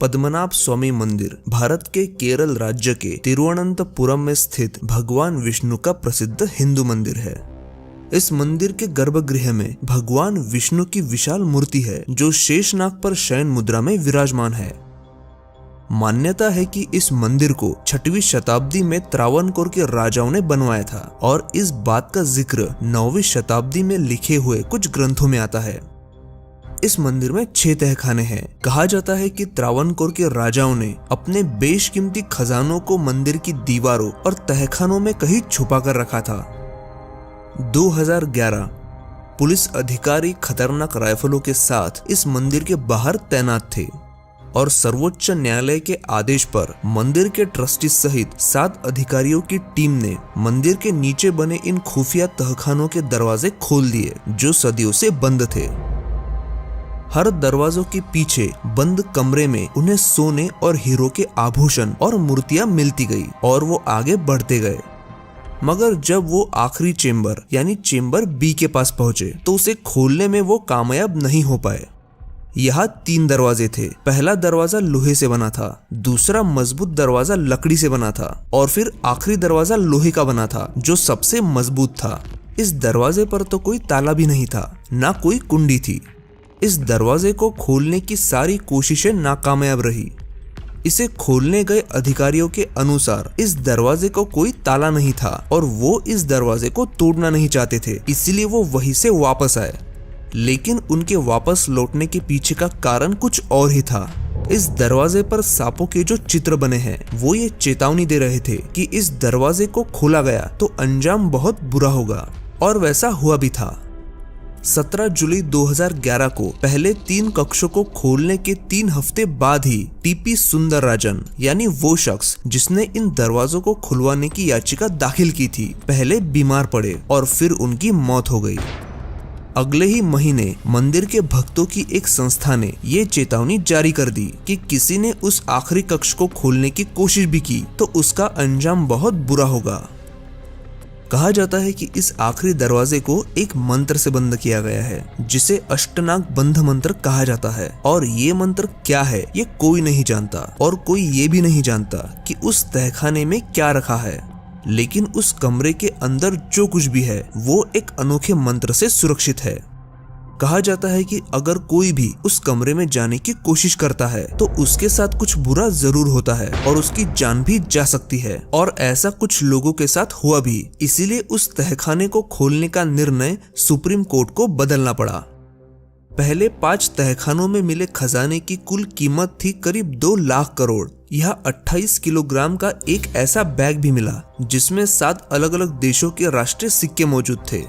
पद्मनाभ स्वामी मंदिर भारत के केरल राज्य के तिरुवनंतपुरम में स्थित भगवान विष्णु का प्रसिद्ध हिंदू मंदिर है। इस मंदिर के गर्भगृह में भगवान विष्णु की विशाल मूर्ति है जो शेषनाग पर शयन मुद्रा में विराजमान है। मान्यता है कि इस मंदिर को 6वीं शताब्दी में त्रावणकोर के राजाओं ने बनवाया था और इस बात का जिक्र 9वीं शताब्दी में लिखे हुए कुछ ग्रंथों में आता है। इस मंदिर में 6 तहखाने हैं। कहा जाता है कि त्रावणकोर के राजाओं ने अपने बेशकीमती खजानों को मंदिर की दीवारों और तहखानों में कहीं छुपा कर रखा था। 2011 पुलिस अधिकारी खतरनाक राइफलों के साथ इस मंदिर के बाहर तैनात थे और सर्वोच्च न्यायालय के आदेश पर मंदिर के ट्रस्टी सहित 7 अधिकारियों की टीम ने मंदिर के नीचे बने इन खुफिया तहखानों के दरवाजे खोल दिए जो सदियों से बंद थे। हर दरवाजों के पीछे बंद कमरे में उन्हें सोने और हीरो के आभूषण और मूर्तियां मिलती गई और वो आगे बढ़ते गए। मगर जब वो आखिरी चेंबर यानी चेंबर बी के पास पहुंचे तो उसे खोलने में वो कामयाब नहीं हो पाए। यहाँ 3 दरवाजे थे। पहला दरवाजा लोहे से बना था, दूसरा मजबूत दरवाजा लकड़ी से बना था और फिर आखिरी दरवाजा लोहे का बना था जो सबसे मजबूत था। इस दरवाजे पर तो कोई ताला भी नहीं था, ना कोई कुंडी थी। इस दरवाजे को खोलने की सारी कोशिशें नाकामयाब रही। इसे खोलने गए अधिकारियों के अनुसार इस दरवाजे को कोई ताला नहीं था और वो इस दरवाजे को तोड़ना नहीं चाहते थे, इसलिए वो वहीं से वापस आए। लेकिन उनके वापस लौटने के पीछे का कारण कुछ और ही था। इस दरवाजे पर सांपों के जो चित्र बने हैं वो ये चेतावनी दे रहे थे कि इस दरवाजे को खोला गया तो अंजाम बहुत बुरा होगा, और वैसा हुआ भी था। 17 जुलाई 2011 को पहले 3 कक्षों को खोलने के 3 हफ्ते बाद ही टीपी सुंदरराजन यानी वो शख्स जिसने इन दरवाजों को खुलवाने की याचिका दाखिल की थी, पहले बीमार पड़े और फिर उनकी मौत हो गई। अगले ही महीने मंदिर के भक्तों की एक संस्था ने ये चेतावनी जारी कर दी कि किसी ने उस आखिरी कक्ष को खोलने की कोशिश भी की तो उसका अंजाम बहुत बुरा होगा। कहा जाता है कि इस आखिरी दरवाजे को एक मंत्र से बंद किया गया है जिसे अष्टनाग बंध मंत्र कहा जाता है, और ये मंत्र क्या है ये कोई नहीं जानता और कोई ये भी नहीं जानता कि उस तहखाने में क्या रखा है। लेकिन उस कमरे के अंदर जो कुछ भी है वो एक अनोखे मंत्र से सुरक्षित है। कहा जाता है कि अगर कोई भी उस कमरे में जाने की कोशिश करता है तो उसके साथ कुछ बुरा जरूर होता है और उसकी जान भी जा सकती है, और ऐसा कुछ लोगों के साथ हुआ भी। इसीलिए उस तहखाने को खोलने का निर्णय सुप्रीम कोर्ट को बदलना पड़ा। पहले 5 तहखानों में मिले खजाने की कुल कीमत थी करीब 2 लाख करोड़। यहाँ 28 किलोग्राम का एक ऐसा बैग भी मिला जिसमें 7 अलग अलग देशों के राष्ट्रीय सिक्के मौजूद थे।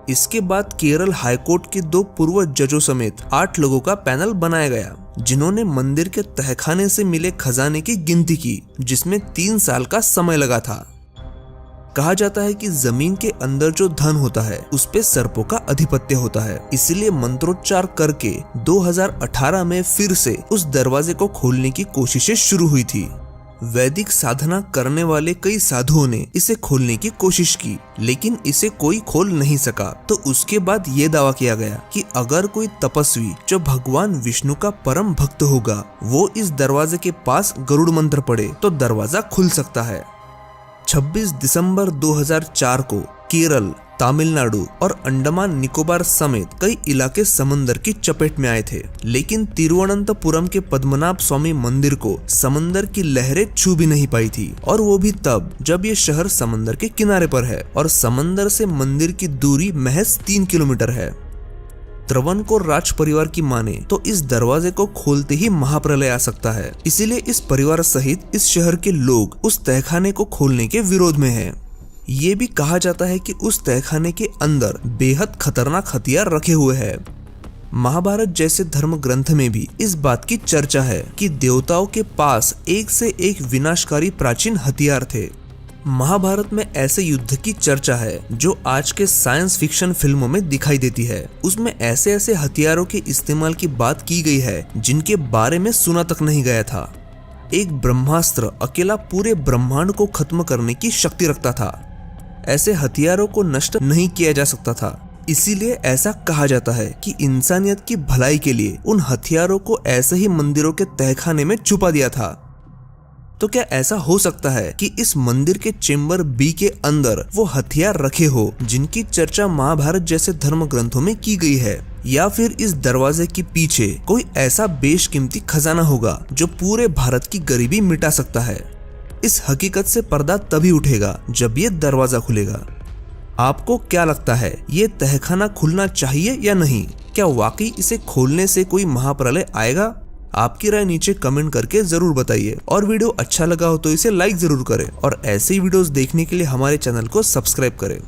इसके बाद केरल हाईकोर्ट के 2 पूर्व जजों समेत 8 लोगों का पैनल बनाया गया जिन्होंने मंदिर के तहखाने से मिले खजाने की गिनती की, जिसमें 3 साल का समय लगा था। कहा जाता है कि जमीन के अंदर जो धन होता है उस पे सर्पों का अधिपत्य होता है, इसलिए मंत्रोच्चार करके 2018 में फिर से उस दरवाजे को खोलने की कोशिशें शुरू हुई थी। वैदिक साधना करने वाले कई साधुओं ने इसे खोलने की कोशिश की, लेकिन इसे कोई खोल नहीं सका। तो उसके बाद ये दावा किया गया कि अगर कोई तपस्वी जो भगवान विष्णु का परम भक्त होगा वो इस दरवाजे के पास गरुड़ मंत्र पढ़े तो दरवाजा खुल सकता है। 26 दिसंबर 2004 को केरल, तमिलनाडु और अंडमान निकोबार समेत कई इलाके समंदर की चपेट में आए थे, लेकिन तिरुवनंतपुरम के पद्मनाभ स्वामी मंदिर को समंदर की लहरें छू भी नहीं पाई थी, और वो भी तब जब ये शहर समंदर के किनारे पर है और समंदर से मंदिर की दूरी महज 3 किलोमीटर है। त्रावणकोर राज परिवार की माने तो इस दरवाजे को खोलते ही महाप्रलय आ सकता है, इसीलिए इस परिवार सहित इस शहर के लोग उस तहखाने को खोलने के विरोध में हैं। ये भी कहा जाता है कि उस तहखाने के अंदर बेहद खतरनाक हथियार रखे हुए हैं। महाभारत जैसे धर्म ग्रंथ में भी इस बात की चर्चा है कि देवताओं के पास एक से एक विनाशकारी प्राचीन हथियार थे। महाभारत में ऐसे युद्ध की चर्चा है जो आज के साइंस फिक्शन फिल्मों में दिखाई देती है। उसमें ऐसे ऐसे हथियारों के इस्तेमाल की बात की गई है जिनके बारे में सुना तक नहीं गया था। एक ब्रह्मास्त्र अकेला पूरे ब्रह्मांड को खत्म करने की शक्ति रखता था। ऐसे हथियारों को नष्ट नहीं किया जा सकता था। इसीलिए ऐसा कहा जाता है कि इंसानियत की भलाई के लिए उन हथियारों को ऐसे ही मंदिरों के तहखाने में छुपा दिया था। तो क्या ऐसा हो सकता है कि इस मंदिर के चेंबर बी के अंदर वो हथियार रखे हो जिनकी चर्चा महाभारत जैसे धर्म ग्रंथों में की गई है, या फिर इस दरवाजे के पीछे कोई ऐसा बेशकीमती खजाना होगा जो पूरे भारत की गरीबी मिटा सकता है। इस हकीकत से पर्दा तभी उठेगा जब ये दरवाजा खुलेगा। आपको क्या लगता है, ये तहखाना खुलना चाहिए या नहीं? क्या वाकई इसे खोलने से कोई महाप्रलय आएगा? आपकी राय नीचे कमेंट करके जरूर बताइए, और वीडियो अच्छा लगा हो तो इसे लाइक जरूर करें, और ऐसे ही वीडियोस देखने के लिए हमारे चैनल को सब्सक्राइब करें।